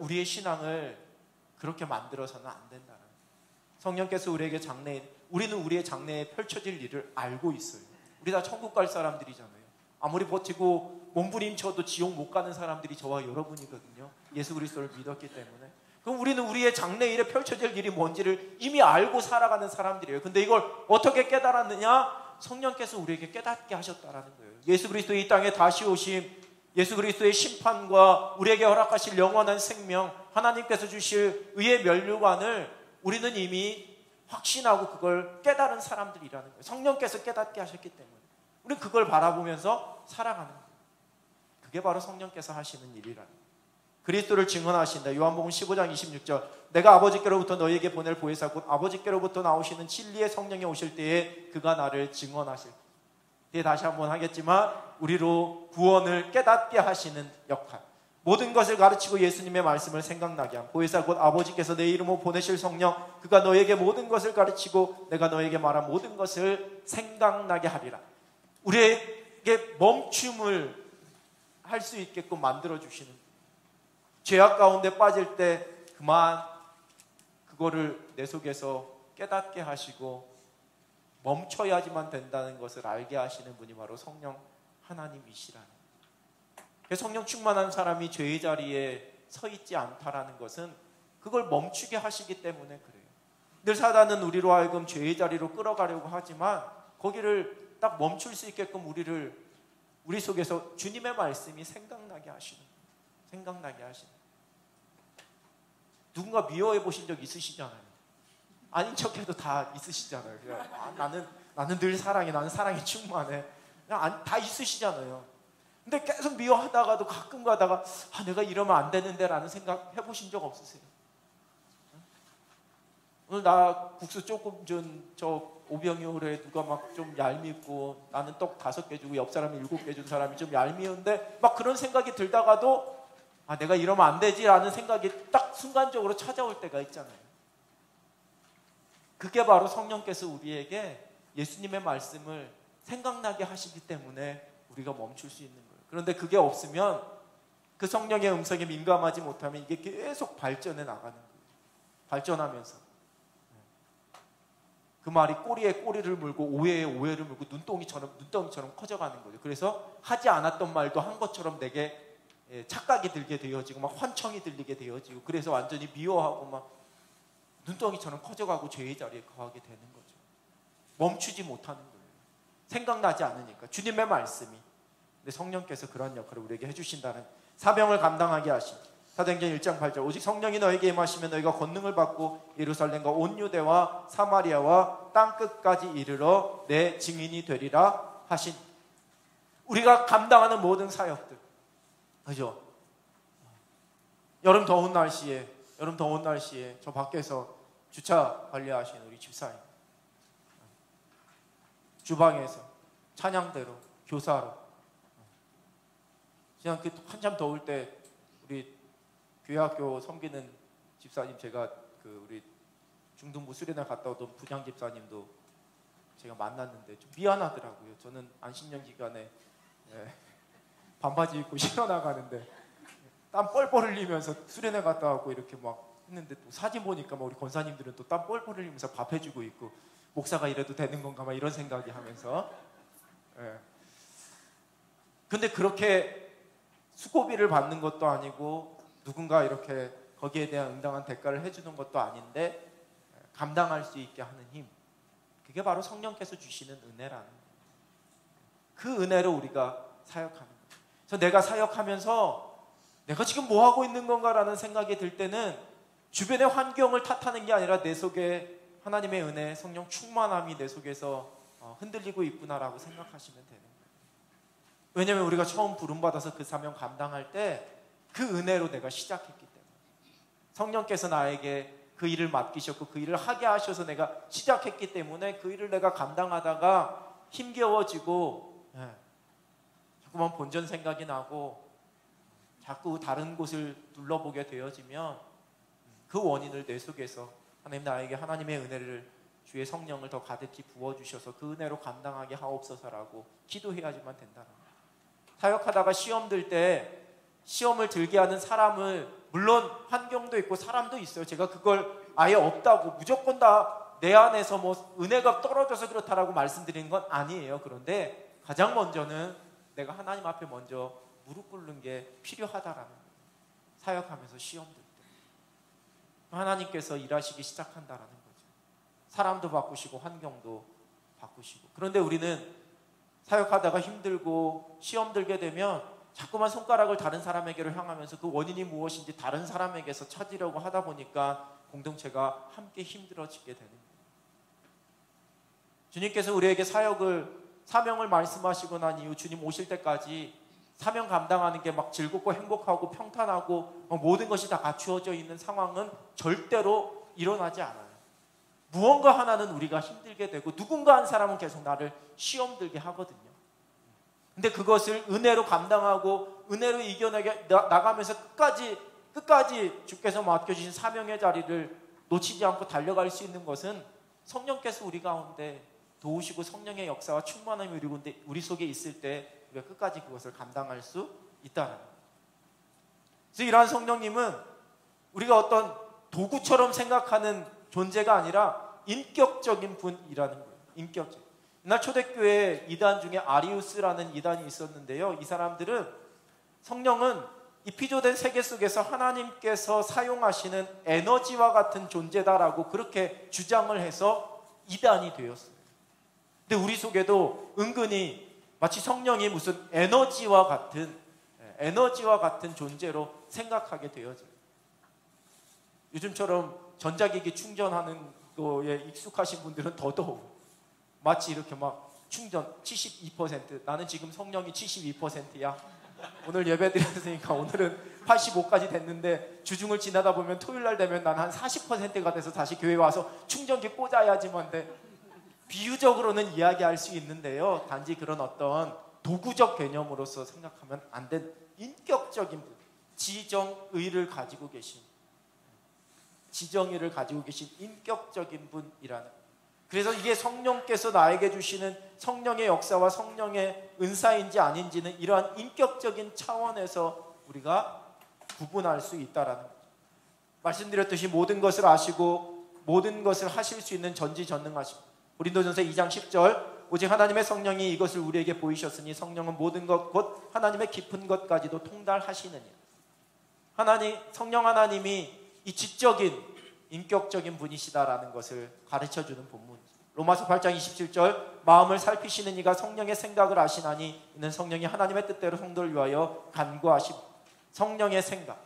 우리의 신앙을 그렇게 만들어서는 안 된다는. 성령께서 우리에게 우리는 우리의 장래에 펼쳐질 일을 알고 있어요. 우리 다 천국 갈 사람들이잖아요. 아무리 버티고 몸부림쳐도 지옥 못 가는 사람들이 저와 여러분이거든요. 예수 그리스도를 믿었기 때문에. 그럼 우리는 우리의 장래일에 펼쳐질 일이 뭔지를 이미 알고 살아가는 사람들이에요. 근데 이걸 어떻게 깨달았느냐? 성령께서 우리에게 깨닫게 하셨다라는 거예요. 예수 그리스도의 이 땅에 다시 오심, 예수 그리스도의 심판과 우리에게 허락하실 영원한 생명, 하나님께서 주실 의의 면류관을 우리는 이미 확신하고 그걸 깨달은 사람들이라는 거예요. 성령께서 깨닫게 하셨기 때문에 우리는 그걸 바라보면서 살아가는 거예요. 그게 바로 성령께서 하시는 일이라는 거예요. 그리스도를 증언하신다. 요한복음 15장 26절 내가 아버지께로부터 너희에게 보낼 보혜사 곧 아버지께로부터 나오시는 진리의 성령이 오실 때에 그가 나를 증언하실. 뒤에 다시 한번 하겠지만 우리로 구원을 깨닫게 하시는 역할, 모든 것을 가르치고 예수님의 말씀을 생각나게 한 보혜사 곧 아버지께서 내 이름으로 보내실 성령 그가 너에게 모든 것을 가르치고 내가 너에게 말한 모든 것을 생각나게 하리라. 우리에게 멈춤을 할 수 있게끔 만들어주시는, 죄악 가운데 빠질 때 그만 그거를 내 속에서 깨닫게 하시고 멈춰야지만 된다는 것을 알게 하시는 분이 바로 성령 하나님이시라는. 성령 충만한 사람이 죄의 자리에 서 있지 않다라는 것은 그걸 멈추게 하시기 때문에 그래요. 늘 사단은 우리로 하여금 죄의 자리로 끌어가려고 하지만 거기를 딱 멈출 수 있게끔 우리 속에서 주님의 말씀이 생각나게 하시는, 생각나게 하시는. 누군가 미워해 보신 적 있으시잖아요. 아닌 척해도 다 있으시잖아요. 나는 늘 사랑해, 나는 사랑이 충만해. 다 있으시잖아요. 근데 계속 미워하다가도 가끔 가다가 내가 이러면 안 되는데 라는 생각 해보신 적 없으세요? 오늘 나 국수 조금 준 저 오병이어에 누가 막 좀 얄밉고 나는 떡 5개 주고 옆 사람이 7개 준 사람이 좀 얄미운데 막 그런 생각이 들다가도 내가 이러면 안 되지 라는 생각이 딱 순간적으로 찾아올 때가 있잖아요. 그게 바로 성령께서 우리에게 예수님의 말씀을 생각나게 하시기 때문에 우리가 멈출 수 있는 거예요. 그런데 그게 없으면 그 성령의 음성에 민감하지 못하면 이게 계속 발전해 나가는 거예요. 발전하면서 그 말이 꼬리에 꼬리를 물고 오해에 오해를 물고 눈덩이처럼 커져가는 거죠. 그래서 하지 않았던 말도 한 것처럼 내게 착각이 들게 되어지고 막 환청이 들리게 되어지고 그래서 완전히 미워하고 막 눈덩이처럼 커져가고 죄의 자리에 거하게 되는 거죠. 멈추지 못하는 거예요. 생각나지 않으니까. 주님의 말씀이. 근데 성령께서 그런 역할을 우리에게 해주신다는, 사명을 감당하게 하신. 사도행전 1장 8절 오직 성령이 너에게 임하시면 너희가 권능을 받고 예루살렘과 온 유대와 사마리아와 땅끝까지 이르러 내 증인이 되리라 하신. 우리가 감당하는 모든 사역들, 그죠? 여름 더운 날씨에 저 밖에서 주차 관리하시는 우리 집사님, 주방에서 찬양대로 교사로, 그냥 한참 더울 때 우리 교회학교 섬기는 집사님, 제가 우리 중등부 수련회 갔다 오던 부장 집사님도 제가 만났는데 좀 미안하더라고요. 저는 안식년 기간에 반바지 입고 쉬러 나가는데 땀 뻘뻘 흘리면서 수련회 갔다 왔고 이렇게 막 했는데 또 사진 보니까 막 우리 권사님들은 또 땀 뻘뻘 흘리면서 밥 해주고 있고 목사가 이래도 되는 건가 막 이런 생각이 하면서. 근데 그렇게 수고비를 받는 것도 아니고 누군가 이렇게 거기에 대한 응당한 대가를 해주는 것도 아닌데 감당할 수 있게 하는 힘, 그게 바로 성령께서 주시는 은혜라는 거예요. 그 은혜로 우리가 사역하는 거예요. 그래서 내가 사역하면서 내가 지금 뭐 하고 있는 건가라는 생각이 들 때는 주변의 환경을 탓하는 게 아니라 내 속에 하나님의 은혜, 성령 충만함이 내 속에서 흔들리고 있구나라고 생각하시면 되는 거예요. 왜냐하면 우리가 처음 부름받아서 그 사명 감당할 때 그 은혜로 내가 시작했기 때문에, 성령께서 나에게 그 일을 맡기셨고 그 일을 하게 하셔서 내가 시작했기 때문에 그 일을 내가 감당하다가 힘겨워지고 자꾸만 본전 생각이 나고 자꾸 다른 곳을 둘러보게 되어지면 그 원인을 내 속에서 하나님 나에게 하나님의 은혜를, 주의 성령을 더 가득히 부어주셔서 그 은혜로 감당하게 하옵소서라고 기도해야지만 된다는 거예요. 사역하다가 시험 들 때 시험을 들게 하는 사람을, 물론 환경도 있고 사람도 있어요. 제가 그걸 아예 없다고 무조건 다 내 안에서 뭐 은혜가 떨어져서 그렇다라고 말씀드리는 건 아니에요. 그런데 가장 먼저는 내가 하나님 앞에 먼저 무릎 꿇는 게 필요하다라는 거예요. 사역하면서 시험 들 때 하나님께서 일하시기 시작한다라는 거죠. 사람도 바꾸시고 환경도 바꾸시고. 그런데 우리는 사역하다가 힘들고 시험 들게 되면 자꾸만 손가락을 다른 사람에게로 향하면서 그 원인이 무엇인지 다른 사람에게서 찾으려고 하다 보니까 공동체가 함께 힘들어지게 되는 거예요. 주님께서 우리에게 사명을 말씀하시고 난 이후 주님 오실 때까지 사명 감당하는 게 막 즐겁고 행복하고 평탄하고 모든 것이 다 갖추어져 있는 상황은 절대로 일어나지 않아요. 무언가 하나는 우리가 힘들게 되고 누군가 한 사람은 계속 나를 시험 들게 하거든요. 근데 그것을 은혜로 감당하고 은혜로 이겨내게 나가면서 끝까지 주께서 맡겨주신 사명의 자리를 놓치지 않고 달려갈 수 있는 것은 성령께서 우리 가운데 도우시고 성령의 역사와 충만함이 우리 속에 있을 때 우리가 끝까지 그것을 감당할 수 있다는 거예요. 그래서 이러한 성령님은 우리가 어떤 도구처럼 생각하는 존재가 아니라 인격적인 분이라는 거예요. 인격적. 옛날 초대교회 이단 중에 아리우스라는 이단이 있었는데요. 이 사람들은 성령은 이 피조된 세계 속에서 하나님께서 사용하시는 에너지와 같은 존재다라고 그렇게 주장을 해서 이단이 되었어요. 근데 우리 속에도 은근히 마치 성령이 무슨 에너지와 같은 존재로 생각하게 되어져요. 요즘처럼 전자기기 충전하는 거에 익숙하신 분들은 더더욱 마치 이렇게 막 충전 72%, 나는 지금 성령이 72%야. 오늘 예배 드렸으니까 오늘은 85까지 됐는데 주중을 지나다 보면 토요일날 되면 난 한 40%가 돼서 다시 교회 와서 충전기 꽂아야지만 돼. 비유적으로는 이야기할 수 있는데요. 단지 그런 어떤 도구적 개념으로서 생각하면 안 된 인격적인 분, 지정의를 가지고 계신 인격적인 분이라는. 그래서 이게 성령께서 나에게 주시는 성령의 역사와 성령의 은사인지 아닌지는 이러한 인격적인 차원에서 우리가 구분할 수 있다라는 거죠. 말씀드렸듯이 모든 것을 아시고 모든 것을 하실 수 있는 전지전능하시고, 고린도전서 2장 10절, 오직 하나님의 성령이 이것을 우리에게 보이셨으니 성령은 모든 것 곧 하나님의 깊은 것까지도 통달하시느니라. 성령 하나님이 이 지적인 인격적인 분이시다라는 것을 가르쳐주는 본문이죠. 로마서 8장 27절, 마음을 살피시는 이가 성령의 생각을 아시나니 이는 성령이 하나님의 뜻대로 성도를 위하여 간구하시고. 성령의 생각.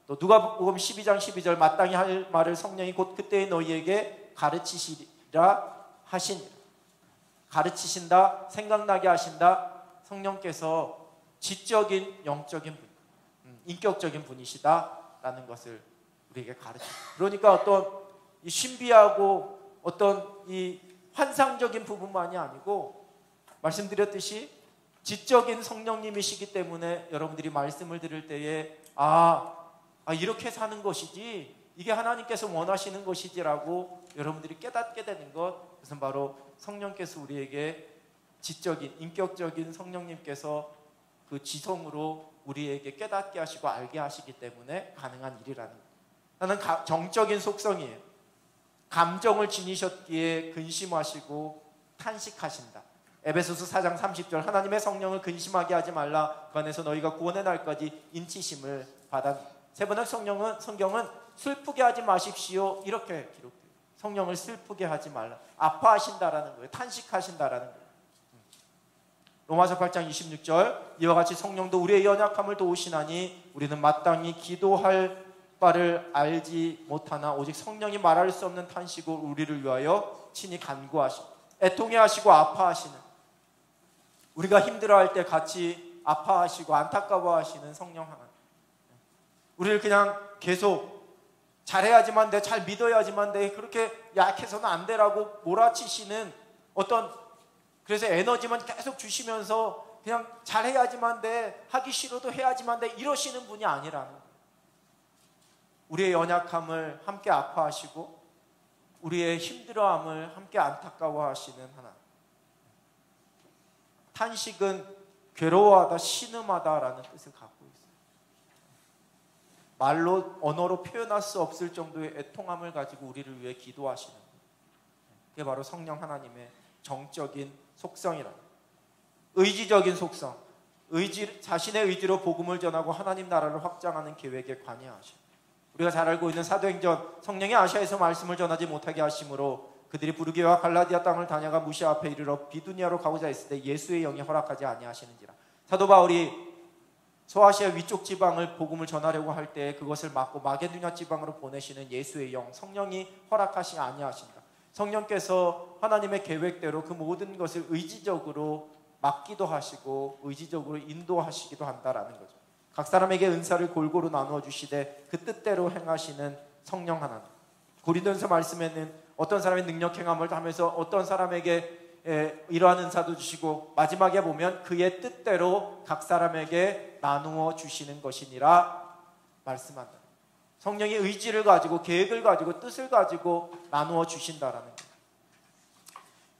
또 누가복음 12장 12절, 마땅히 할 말을 성령이 곧 그때의 너희에게 가르치시리라 하시니라. 가르치신다, 생각나게 하신다. 성령께서 지적인 영적인 분, 인격적인 분이시다라는 것을 우리에게 가르쳐요. 그러니까 어떤 이 신비하고 어떤 이 환상적인 부분만이 아니고, 말씀드렸듯이 지적인 성령님이시기 때문에 여러분들이 말씀을 들을 때에 이렇게 사는 것이지, 이게 하나님께서 원하시는 것이지라고 여러분들이 깨닫게 되는 것, 그것은 바로 성령께서 우리에게 지적인 인격적인 성령님께서 그 지성으로 우리에게 깨닫게 하시고 알게 하시기 때문에 가능한 일이라는 거예요. 나는 정적인 속성이에요. 감정을 지니셨기에 근심하시고 탄식하신다. 에베소서 4장 30절, 하나님의 성령을 근심하게 하지 말라. 그 안에서 너희가 구원의 날까지 인치심을 받아. 세 번역 성경은 슬프게 하지 마십시오 이렇게 기록돼요. 성령을 슬프게 하지 말라. 아파하신다라는 거예요. 탄식하신다라는 거예요. 로마서 8장 26절 이와 같이 성령도 우리의 연약함을 도우시나니 우리는 마땅히 기도할 바를 알지 못하나 오직 성령이 말할 수 없는 탄식으로 우리를 위하여 친히 간구하시고 애통해 하시고 아파하시는, 우리가 힘들어할 때 같이 아파하시고 안타까워하시는 성령 하나님, 우리를 그냥 계속 잘해야지만 돼, 잘 믿어야지만 돼, 그렇게 약해서는 안 돼라고 몰아치시는 어떤, 그래서 에너지만 계속 주시면서 그냥 잘해야지만 돼, 하기 싫어도 해야지만 돼 이러시는 분이 아니라는 거예요. 우리의 연약함을 함께 아파하시고 우리의 힘들어함을 함께 안타까워하시는 하나님. 탄식은 괴로워하다, 신음하다라는 뜻을 갖고 있어요. 말로, 언어로 표현할 수 없을 정도의 애통함을 가지고 우리를 위해 기도하시는 것. 그게 바로 성령 하나님의 정적인 속성이라. 의지적인 속성, 자신의 의지로 복음을 전하고 하나님 나라를 확장하는 계획에 관여하시고, 우리가 잘 알고 있는 사도행전, 성령이 아시아에서 말씀을 전하지 못하게 하심으로 그들이 부르기와 갈라디아 땅을 다녀가 무시아 앞에 이르러 비두니아로 가고자 했을 때 예수의 영이 허락하지 아니하시는지라. 사도 바울이 소아시아 위쪽 지방을 복음을 전하려고 할 때 그것을 막고 마게도냐 지방으로 보내시는 예수의 영, 성령이 허락하시 아니하신다. 성령께서 하나님의 계획대로 그 모든 것을 의지적으로 맡기도 하시고 의지적으로 인도하시기도 한다라는 거죠. 각 사람에게 은사를 골고루 나누어 주시되 그 뜻대로 행하시는 성령 하나님. 고린도전서 말씀에는 어떤 사람이 능력 행함을 하면서 어떤 사람에게 이러한 은사도 주시고 마지막에 보면 그의 뜻대로 각 사람에게 나누어 주시는 것이니라 말씀한다. 성령이 의지를 가지고 계획을 가지고 뜻을 가지고 나누어 주신다라는 거예요.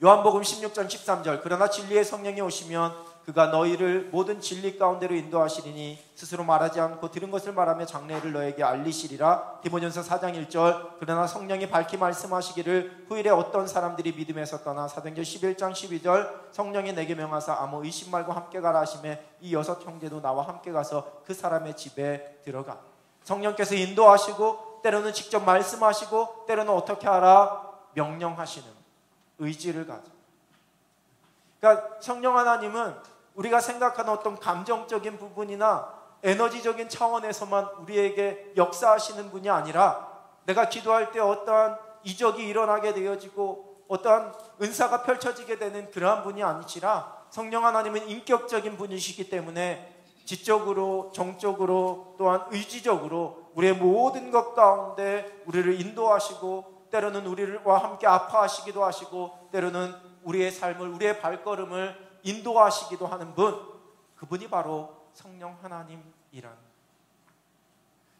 요한복음 16장 13절 그러나 진리의 성령이 오시면 그가 너희를 모든 진리 가운데로 인도하시리니 스스로 말하지 않고 들은 것을 말하며 장래를 너에게 알리시리라. 디모데전서 4장 1절 그러나 성령이 밝히 말씀하시기를 후일에 어떤 사람들이 믿음에서 떠나. 사도행전 11장 12절 성령이 내게 명하사 아무 의심 말고 함께 가라 하시매 이 6 형제도 나와 함께 가서 그 사람의 집에 들어가. 성령께서 인도하시고 때로는 직접 말씀하시고 때로는 어떻게 하라 명령하시는 의지를 가지고. 그러니까 성령 하나님은 우리가 생각하는 어떤 감정적인 부분이나 에너지적인 차원에서만 우리에게 역사하시는 분이 아니라 내가 기도할 때 어떠한 이적이 일어나게 되어지고 어떠한 은사가 펼쳐지게 되는 그러한 분이 아니시라 성령 하나님은 인격적인 분이시기 때문에 지적으로 정적으로 또한 의지적으로 우리의 모든 것 가운데 우리를 인도하시고 때로는 우리와 함께 아파하시기도 하시고 때로는 우리의 삶을 우리의 발걸음을 인도하시기도 하는 분, 그분이 바로 성령 하나님이라는.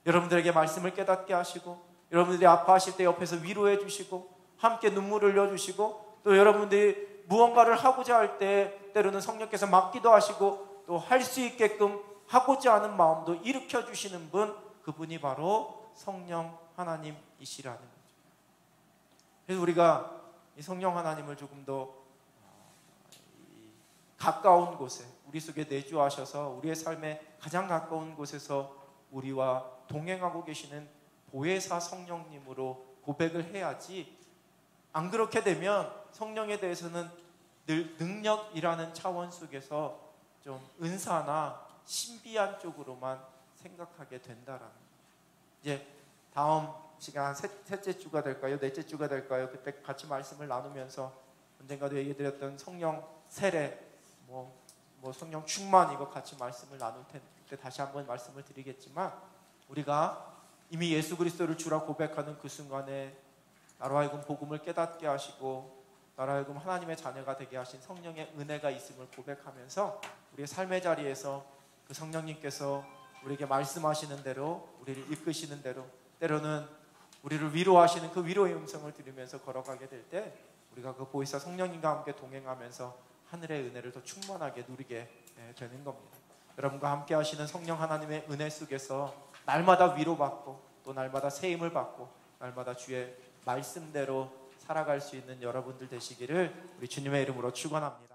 여러분들에게 말씀을 깨닫게 하시고 여러분들이 아파하실 때 옆에서 위로해 주시고 함께 눈물을 흘려주시고 또 여러분들이 무언가를 하고자 할 때 때로는 성령께서 막기도 하시고 또 할 수 있게끔 하고자 하는 마음도 일으켜 주시는 분, 그분이 바로 성령 하나님이시라는 거죠. 그래서 우리가 이 성령 하나님을 조금 더 가까운 곳에 우리 속에 내주하셔서 우리의 삶에 가장 가까운 곳에서 우리와 동행하고 계시는 보혜사 성령님으로 고백을 해야지, 안 그렇게 되면 성령에 대해서는 늘 능력이라는 차원 속에서 좀 은사나 신비한 쪽으로만 생각하게 된다라는 거예요. 이제 다음 시간 셋째 주가 될까요? 넷째 주가 될까요? 그때 같이 말씀을 나누면서 언젠가도 얘기드렸던 성령 세례, 뭐 성령 충만 이거 같이 말씀을 나눌 텐데 그때 다시 한번 말씀을 드리겠지만, 우리가 이미 예수 그리스도를 주라 고백하는 그 순간에 나로 하여금 복음을 깨닫게 하시고 나로 하여금 하나님의 자녀가 되게 하신 성령의 은혜가 있음을 고백하면서 우리의 삶의 자리에서 그 성령님께서 우리에게 말씀하시는 대로 우리를 이끄시는 대로 때로는 우리를 위로하시는 그 위로의 음성을 들으면서 걸어가게 될 때 우리가 그 보혜사 성령님과 함께 동행하면서 하늘의 은혜를 더 충만하게 누리게 되는 겁니다. 여러분과 함께 하시는 성령 하나님의 은혜 속에서 날마다 위로받고 또 날마다 세임을 받고 날마다 주의 말씀대로 살아갈 수 있는 여러분들 되시기를 우리 주님의 이름으로 축원합니다.